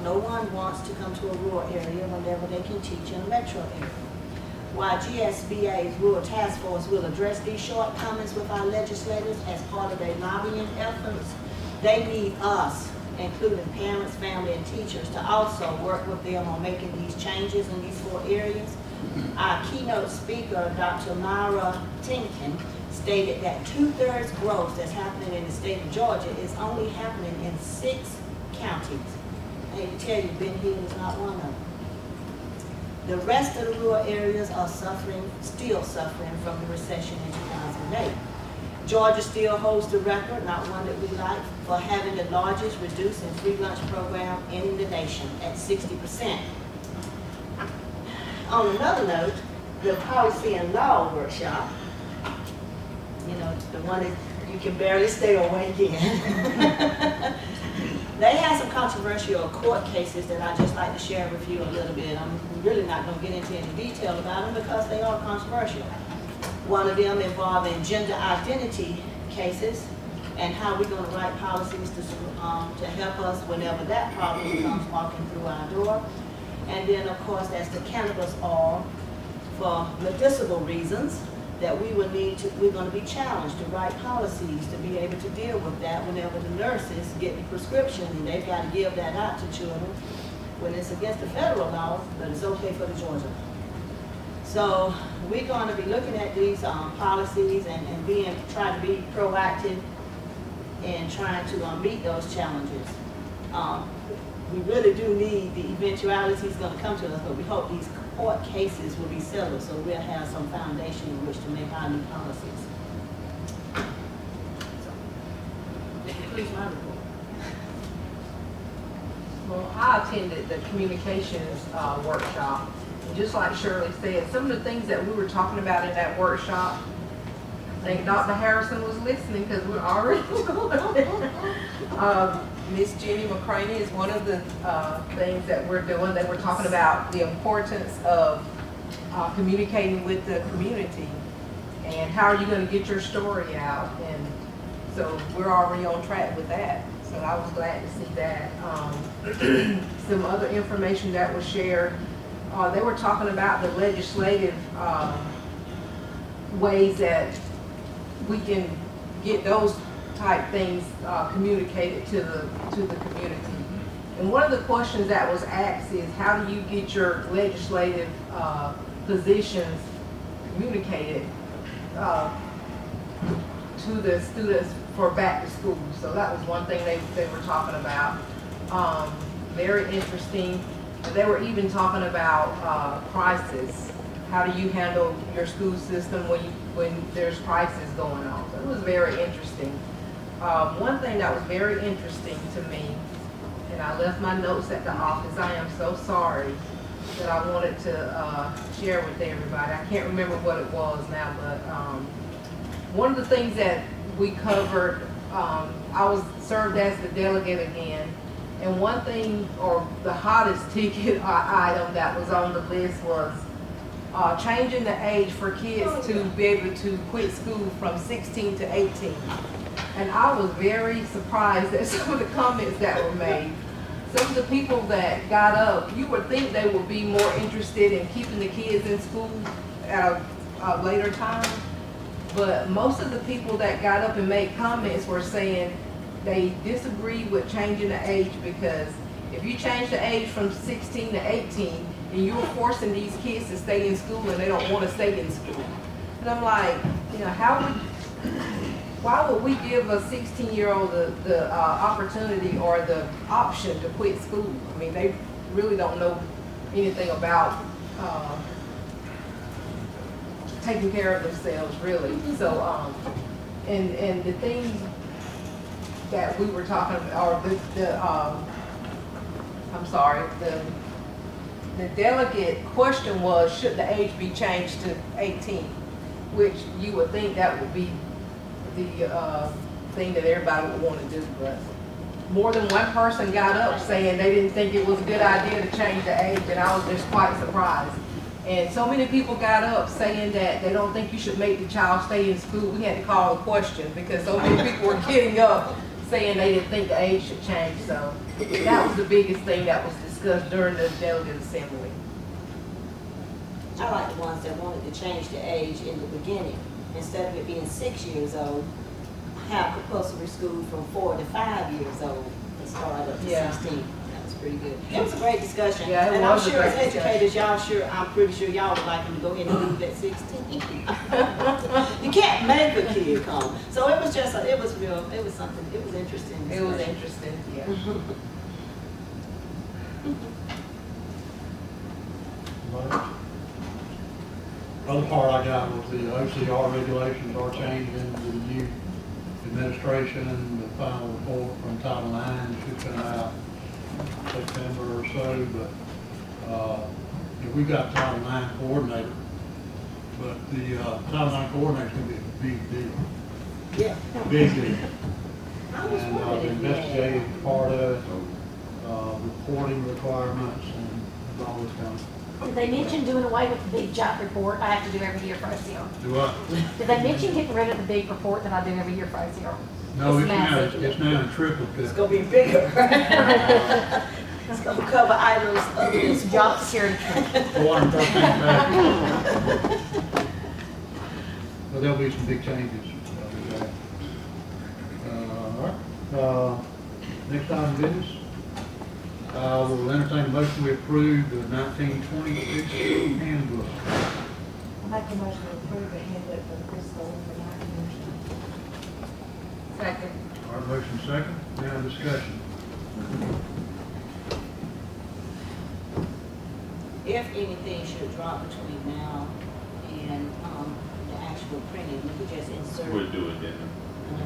No one wants to come to a rural area whenever they can teach in a metro area. While GSBA's Rural Task Force will address these shortcomings with our legislators as part of their lobbying efforts, they need us, including parents, family, and teachers, to also work with them on making these changes in these 4 areas. Our keynote speaker, Dr. Myra Tinkin, stated that 2/3 growth that's happening in the state of Georgia is only happening in 6 counties. I hate to tell you, Ben Hill is not one of them. The rest of the rural areas are still suffering from the recession in 2008. Georgia still holds the record, not one that we like, for having the largest reduced and free lunch program in the nation at 60%. On another note, the policy and law workshop, you know, the one that you can barely stay awake in. They had some controversial court cases that I'd just like to share with you a little bit. I'm really not gonna get into any detail about them because they are controversial. One of them involving gender identity cases and how we're gonna write policies to help us whenever that problem comes walking through our door. And then, of course, that's the cannabis oil for medicinal reasons that we're gonna be challenged to write policies to be able to deal with that whenever the nurses get the prescription and they've got to give that out to children when it's against the federal law, but it's okay for the Georgia law. So we're gonna be looking at these policies and try to be proactive in trying to meet those challenges. We really do need the eventualities gonna come to us, but we hope these court cases will be settled so we'll have some foundation in which to make our new policies. So, that concludes my report. Well, I attended the communications workshop. And just like Shirley said, some of the things that we were talking about in that workshop, I think Dr. Harrison was listening because we're already doing it. Miss Jenny McCraney is one of the things that we're doing. They were talking about the importance of communicating with the community and how are you going to get your story out. And so we're already on track with that. So I was glad to see that. Some other information that was shared. They were talking about the legislative ways that we can get those type things communicated to the community. And one of the questions that was asked is, how do you get your legislative positions communicated to the students for back to school? So that was one thing they were talking about. Very interesting. They were even talking about crisis. How do you handle your school system when there's crisis going on? So it was very interesting. One thing that was very interesting to me, and I left my notes at the office, I am so sorry, that I wanted to share with everybody. I can't remember what it was now, but one of the things that we covered, I was served as the delegate again, and one thing, or the hottest ticket item that was on the list was changing the age for kids to be able to quit school from 16 to 18. And I was very surprised at some of the comments that were made. Some of the people that got up, you would think they would be more interested in keeping the kids in school at a later time. But most of the people that got up and made comments were saying they disagree with changing the age, because if you change the age from 16 to 18 and you're forcing these kids to stay in school and they don't want to stay in school. And I'm like, you know, why would we give a 16-year-old the opportunity or the option to quit school? I mean, they really don't know anything about taking care of themselves, really. So, and the thing that we were talking about, or the delegate question was, should the age be changed to 18? Which you would think that would be the thing that everybody would want to do, but more than one person got up saying they didn't think it was a good idea to change the age, and I was just quite surprised. And so many people got up saying that they don't think you should make the child stay in school. We had to call a question because so many people were getting up saying they didn't think the age should change. So that was the biggest thing that was discussed during the delegate assembly. I like the ones that wanted to change the age in the beginning. Instead of it being 6 years old, have compulsory school from 4 to 5 years old and start up to 16. That was pretty good. It was a great discussion. Yeah, and I'm sure as educators, I'm pretty sure y'all would like them to go ahead and leave at 16. You can't make a kid come. So it was just, it was something, it was interesting. It was interesting, yeah. Other part I got was the OCR regulations are changing with the new administration. The final report from Title IX should come out September or so, but we got Title IX coordinator, but the Title IX coordinator is going to be a big deal. Yeah. Big deal. I was And wondering the if you had. investigative part of it, reporting requirements and all this kind of. Did they mention doing away with the big giant report I have to do every year for OCR? Do I? Did they mention getting rid of the big report that I do every year for OCR? No, it's now, massive. it's now in triplicate. It's gonna be bigger. It's gonna cover items other than It's job sports. security. 413 pages. But there'll be some big changes. All right. Next item of business. We'll entertain a motion to approve the 1920 preschool handbook. I make a motion to approve the handbook for the preschool for 19 years. Second. All right, motion second. Now discussion. If anything should drop between now and, the actual printing, we could just insert We'll do it then. an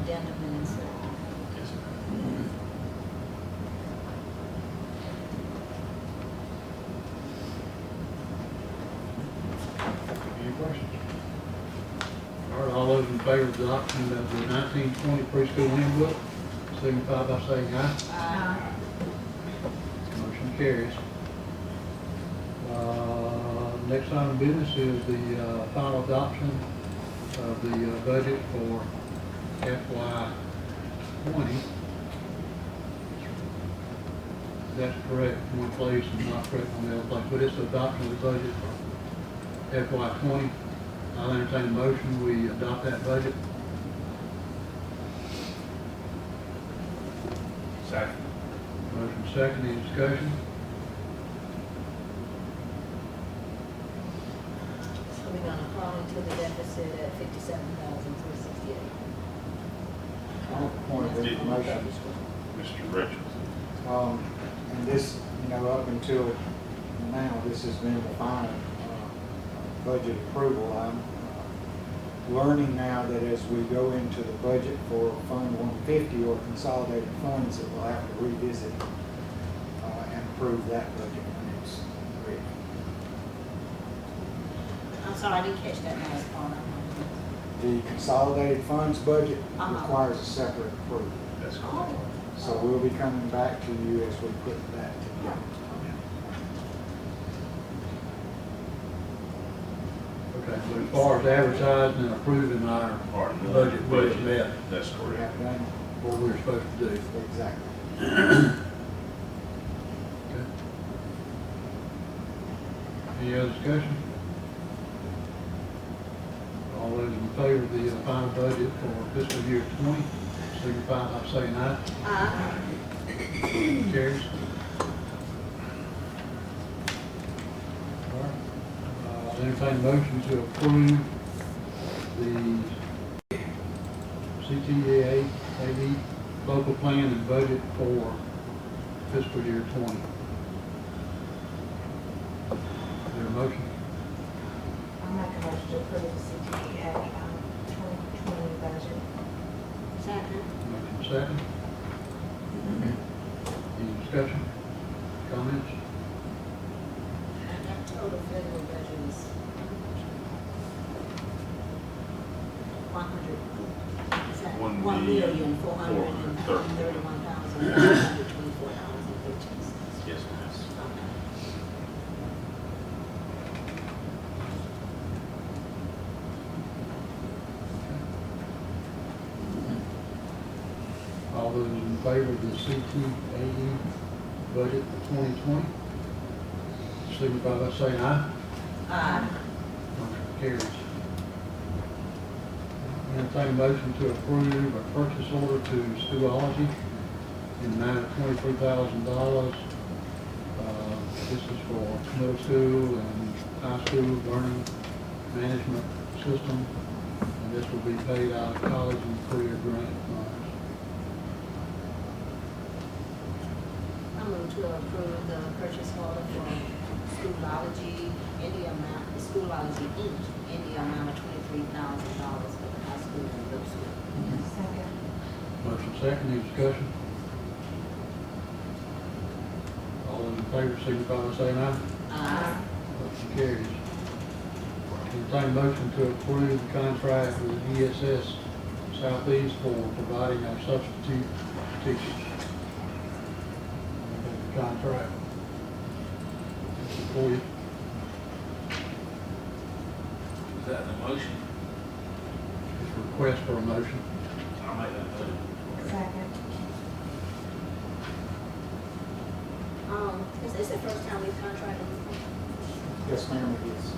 addendum and insert. Yes, sir. Any questions? All right, all those in favor of adoption of the 1920 preschool handbook, signify by saying aye. Motion carries. Next item of business is the final adoption of the budget for FY '20. That's correct in one place and not correct on the other place, but it's the adoption of the budget for FY '20. I'll entertain a motion, we adopt that budget. Second. Motion second, any discussion? So we're gonna call into the deficit at 57,368. I have a point of information. Mr. Richards. And this, up until now, this has been the final budget approval. I'm learning now that as we go into the budget for Fund 150 or consolidated funds, that we'll have to revisit and approve that budget when it's ready. I'm sorry, I didn't catch that last part. The consolidated funds budget Uh-huh. requires a separate approval. That's correct. Oh. So we'll be coming back to you as we put that together. Okay, so as far as advertising and approving our Our budget, we have met That's We correct. have done what we're supposed to do. exactly. Okay. Any other discussion? All those in favor of the final budget for fiscal year '20, signify by saying aye. Aye. Carries. All right. Entertain a motion to approve the CTEA AD local plan and budget for fiscal year '20. Is there a motion? I make a motion to approve the CTEA 2020 budget. Second. Motion second. Any discussion? Comments? And that total federal budget is 100. Is that $1,431,524. $1,431,524.13. Yes, ma'am. All those in favor of the CTAE budget for 2020, signify by saying aye. Aye. Motion carries. Entertain a motion to approve a purchase order to Schoology in the amount of $23,000. This is for middle school and high school learning management system, and this will be paid out of college and career grant funds. I move to approve the purchase order for Schoology in the amount, Schoology Inc. in the amount of $23,000 for the high school and middle school. Second. Motion second, any discussion? All those in favor signify by saying aye. Aye. Motion carries. Entertain a motion to approve the contract with ESS Southeast for providing our substitute teachers. And the contract. For you. Is that the motion? It's a request for a motion. I'll make that motion. Second. Is this the first time we've contracted with them? Yes, ma'am, it is.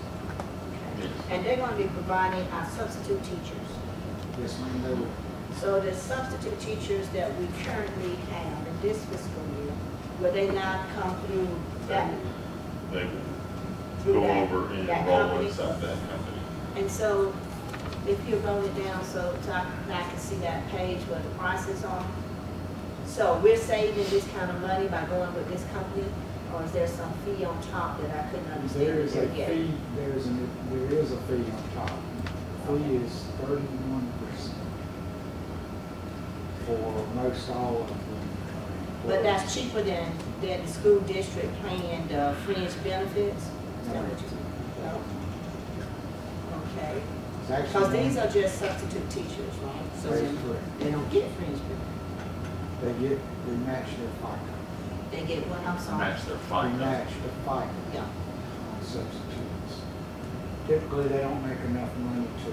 Yes. And they're gonna be providing our substitute teachers. Yes, ma'am, they will. So the substitute teachers that we currently have in this fiscal year, will they not come through that, They will through go that, over and that enroll company? inside that company. And so, if you roll it down so I can see that page where the prices are. So we're saving this kind of money by going with this company, or is there some fee on top that I couldn't understand? There is a that they're getting? fee, there is a fee on top. The fee is 31% for most all of them. But that's cheaper than the school district paying the fringe benefits? Is that what you no? Okay. It's actually Because these one- are just substitute teachers, right? So That's then correct. they don't get fringe benefits. They match their FICA. They get what, I'm sorry? Match their They FICA. match the FICA Yeah. on substitutes. Typically, they don't make enough money to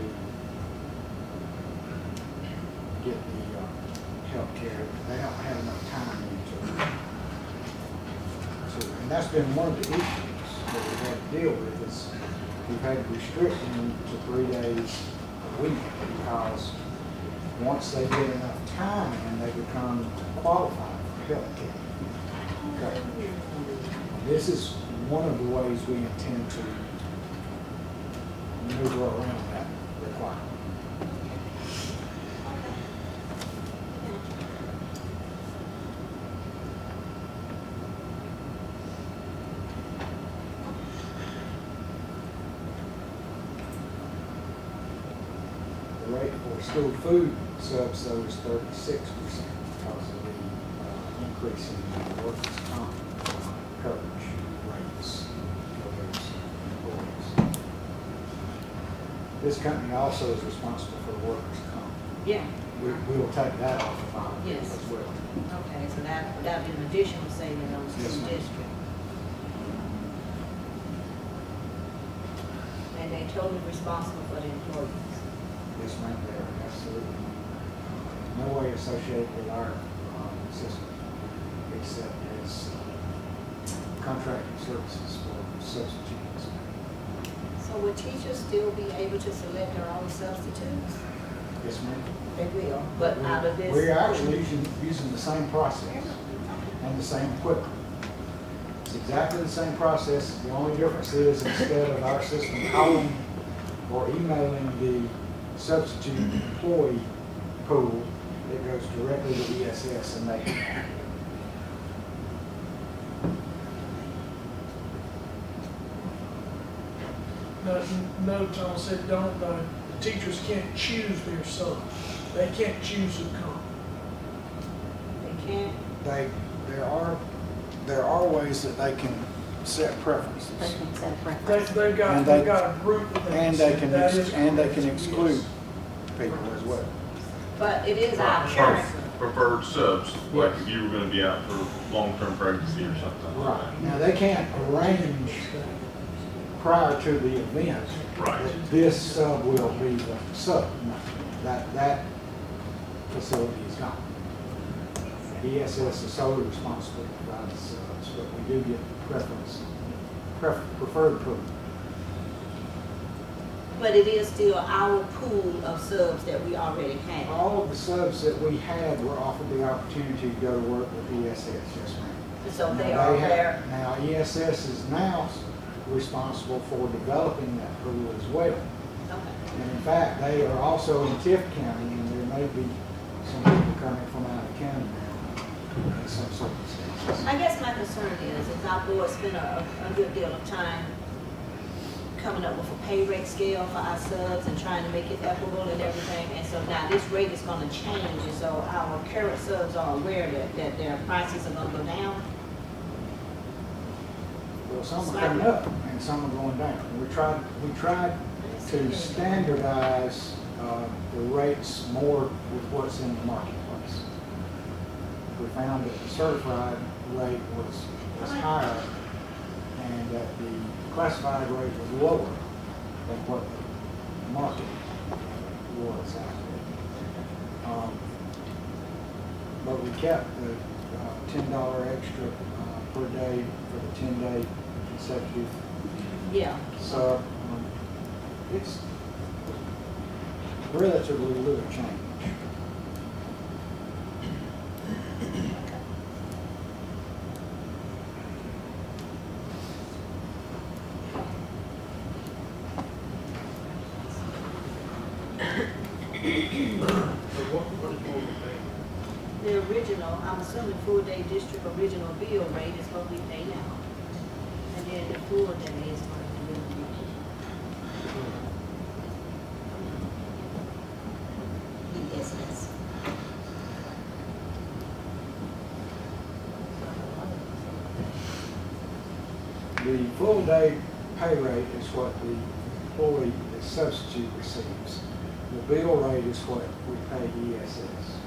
get the health care. They don't have enough time into it. And that's been one of the issues that we've had to deal with is we've had to restrict them to 3 days a week because once they get enough time and they become qualified for health care. Okay. This is one of the ways we intend to maneuver around that requirement. The rate for school food subs though is 36% because of the increase in workers' comp coverage rates for those employees. This company also is responsible for workers' comp. Yeah. We will take that off of our bill Yes. as well. Okay, so that'd be an additional saving on the Yes, school ma'am. district. And they totally responsible for the employees. Yes, ma'am, they are absolutely no way associated with our system except as contracting services for substitutes. So will teachers still be able to select their own substitutes? Yes, ma'am. They will, but out of this. We're actually using the same process and the same equipment. It's exactly the same process. The only difference is instead of our system calling or emailing the substitute employee pool, it goes directly to ESS and they. No, Tom said, don't, the teachers can't choose their subs. They can't choose who come. They can't, There are ways that they can set preferences. They can set a preference. They've got, And they've they- got a group that they And can they send. can, That is and they correct. can exclude Yes. people as well. but it is our current. Preferred subs, like if you were gonna be out for long-term pregnancy or something. Right. Now, they can't arrange prior to the event. Right. that This sub will be the sub. No, that facility is gone. ESS is solely responsible to provide the subs, but we do get preferred pool. But it is still our pool of subs that we already have. All of the subs that we had were offered the opportunity to go to work with ESS, yes, ma'am. So they Now, are have- there. Now, ESS is now responsible for developing that pool as well. Okay. And in fact, they are also in Tift County, and there may be some people coming from out of county now in some circumstances. I guess my concern is our board spent a good deal of time coming up with a pay rate scale for our subs and trying to make it equitable and everything. And so now this rate is gonna change, and so our current subs are aware that their prices are gonna go down. Well, some are coming up and some are going down. We tried to standardize the rates more with what's in the marketplace. We found that the certified rate was higher and that the classified rate was lower than what the market was out there. But we kept the $10 extra per day for the 10-day consecutive Yeah. sub. It's relatively little change. The original, I'm assuming full day district original bill rate is what we pay now. And then the full day is what we will be. Yes. The full day pay rate is what the employee, the substitute receives. The bill rate is what we pay ESS.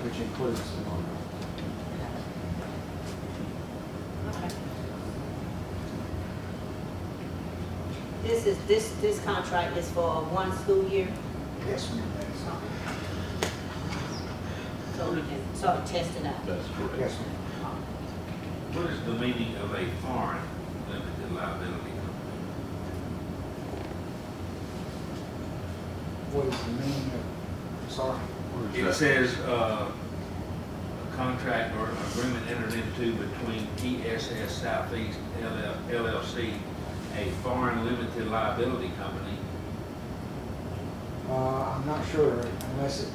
Which includes the markup. Okay. This contract is for one school year, Yes, ma'am, that is. so we can sort of test it out. That's correct. Yes, ma'am. What is the meaning of a foreign limited liability company? What is the meaning of, sorry? It says, a contract or agreement entered into between TSS Southeast LLC, a foreign limited liability company. I'm not sure unless it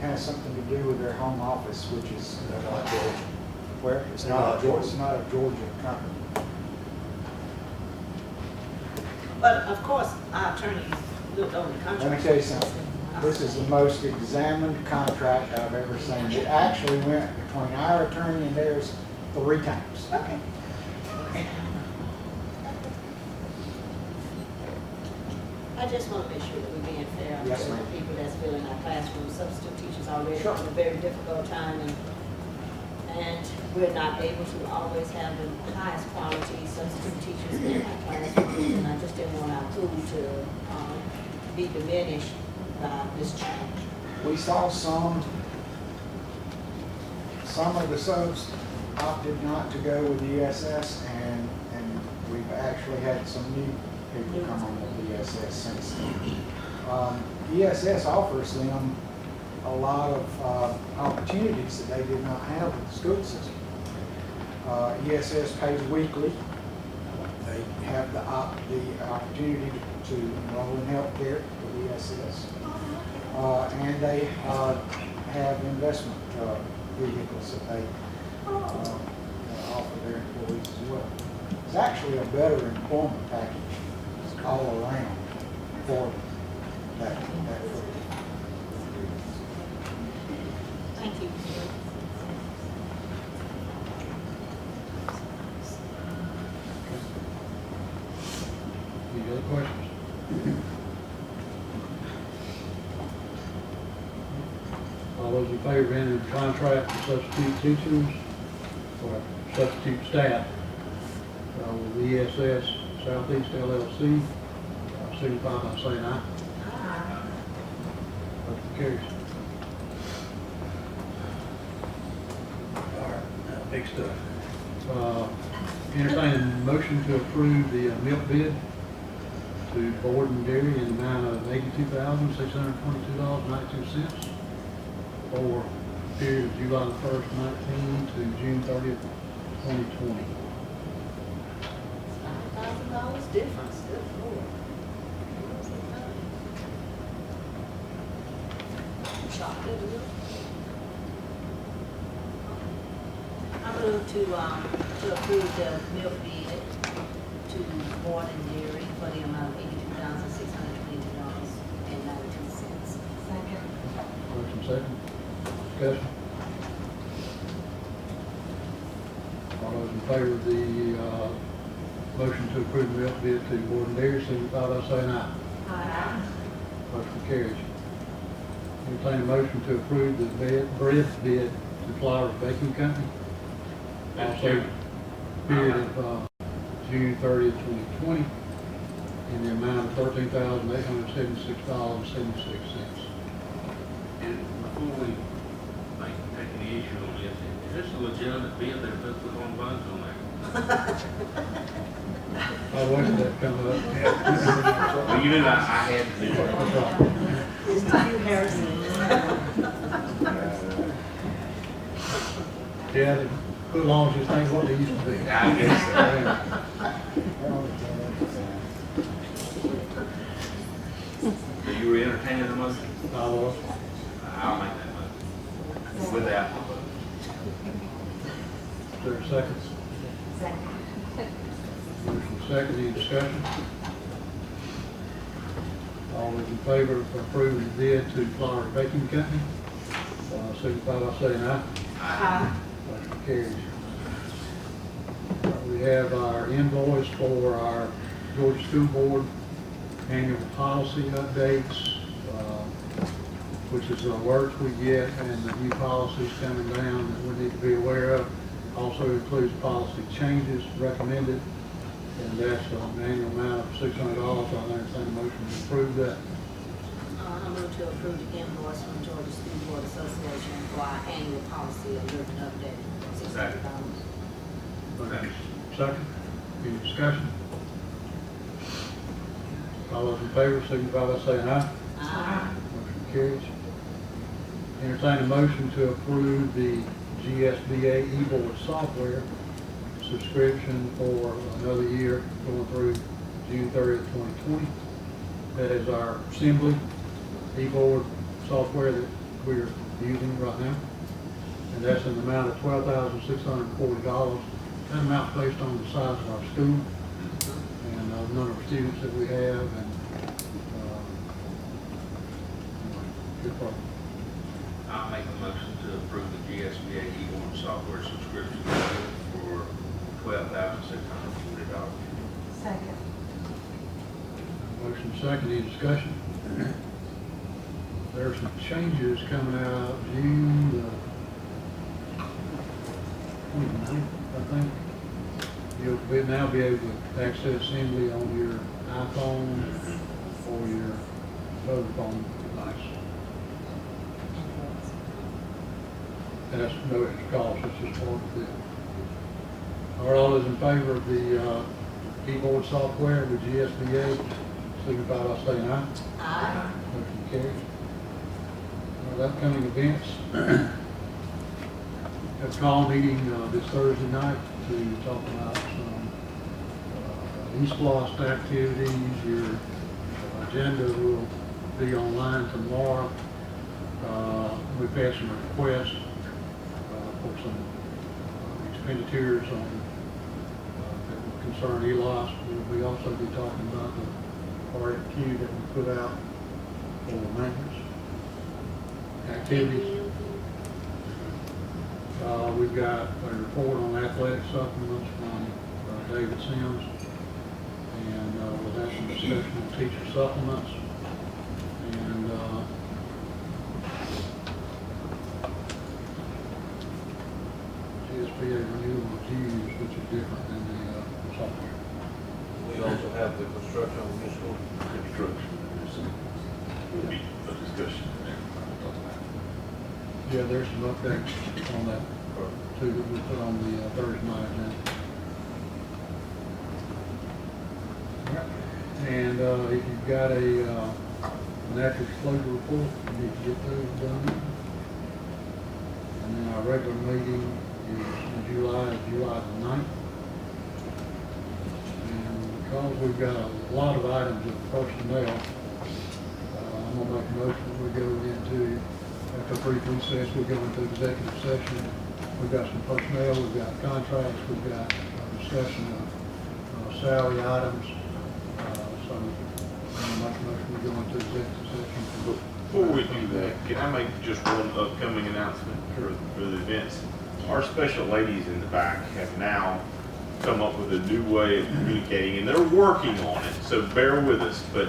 has something to do with their home office, which is Not Georgia. where? It's not a Georgia, it's not a Georgia company. But of course, our attorney looked over the contract. Let me tell you something. This is the most examined contract I've ever seen. It actually went between our attorney and theirs 3 times. Okay. I just want to make sure that we're being fair Yes, to the ma'am. people that's filling our classrooms. Substitute teachers already Sure. having a very difficult time, and we're not able to always have the highest quality substitute teachers in our classrooms, and I just didn't want our pool to be diminished by this change. We saw some of the subs opted not to go with ESS, and we've actually had some new people come on with ESS since then. ESS offers them a lot of opportunities that they did not have with the school system. ESS pays weekly. They have the opportunity to enroll in healthcare with ESS. And they have investment vehicles that they offer their employees as well. It's actually a better employment package all around for that. Thank you. Any other questions? All those in favor of entering the contract for substitute teachers or substitute staff with ESS Southeast LLC, signify by saying aye. Motion carries. All right, big stuff. Entertain a motion to approve the milk bid to Borden Dairy in the amount of $82,622.92 for the period of July the 1st, 19 to June 30th, 2020. $5,000 difference, good lord. Shocked, isn't it? I move to approve the milk bid to Borden Dairy for the amount of $82,622.92. Second. Motion second. Discussion. favor of the, motion to approve the milk bid to Gordon Dairy, signify by saying aye. Aye. Motion carries. Entertain a motion to approve the bread bid to Flowers Baking Company. Mr. Also, Chairman. period of, June 30th, 2020, in the amount of $13,876.76. And before we take any issue on this, is this a legitimate bid they're supposed to put on buns on there? I waited that come up. Well, you knew I had to do that. That's right. Mr. Hugh Harrison. Yeah, they put along just things what they used to be. I guess so. So you were entertaining the motion? I was. I'll make that motion. Without. Is there a second? Second. Motion second, any discussion? All those in favor of approving the bid to Flowers Baking Company, signify by saying aye. Aye. Motion carries. We have our invoice for our Georgia School Board annual policy updates, which is the alerts we get and the new policies coming down that we need to be aware of. Also includes policy changes recommended, and that's an annual amount of $600. I'll entertain a motion to approve that. I move to approve the invoice from Georgia School Board Association for our annual policy alert and update. $600. Second, any discussion? All those in favor signify by saying aye. Aye. Motion carries. Entertain a motion to approve the GSBA e-board software subscription for another year going through June 30th, 2020. That is our assembly e-board software that we're using right now. And that's in the amount of $12,640. That amount's based on the size of our school and the number of students that we have and, good part. I'll make a motion to approve the GSBA e-warrant software subscription for $12,640. Second. Motion second, any discussion? There are some changes coming out June the 29th, I think. You'll now be able to access Assembly on your iPhone or your mobile phone device. And that's no extra cost, it's just part of it. Are all those in favor of the keyboard software with GSBA, signify by saying aye. Aye. Motion carries. Upcoming events. Have a call meeting this Thursday night to talk about some East Lost activities. Your agenda will be online tomorrow. We've had some requests for some expenditures on that will concern ELOS. We'll also be talking about the RFQ that we put out for maintenance activities. We've got a report on athletic supplements from David Sims, and we'll have some discussion on teacher supplements. And GSBA renewal of dues, which is different than the software. We also have the construction of municipal. Will be a discussion there. Yeah, there's some updates on that too that we put on the Thursday night agenda. And if you've got a natural disclosure report, you need to get those done. And then our regular meeting is in July the 9th. And because we've got a lot of items of personnel, I'm gonna make a motion that we go into, after a brief recess, we go into executive session. We've got some personnel, we've got contracts, we've got a discussion of salary items. So I'm gonna make a motion we go into executive session. Before we do that, can I make just one upcoming announcement for the events? our special ladies in the back have now come up with a new way of communicating, and they're working on it, so bear with us. But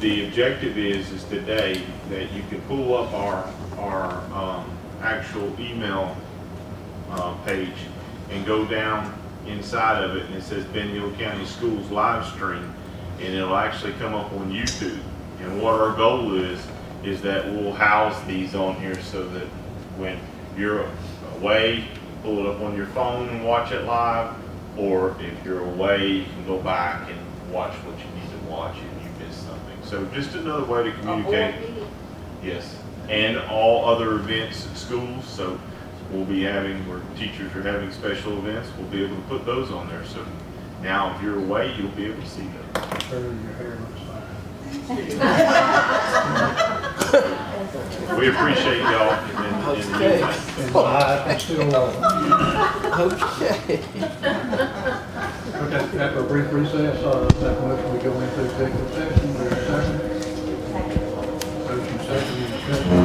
the objective is today that you can pull up our actual email page and go down inside of it, and it says Ben Hill County Schools live stream, and it'll actually come up on YouTube. And what our goal is that we'll house these on here so that when you're away, pull it up on your phone and watch it live, or if you're away, you can go back and watch what you need to watch if you missed something. So just another way to communicate. Yes, and all other events at schools. So we'll be having, where teachers are having special events, we'll be able to put those on there. So now if you're away, you'll be able to see them. Sure, your hair looks fine. We appreciate y'all and And I still, Okay. okay, after a brief recess, that motion we go into executive session, we're second. Motion second, discussion.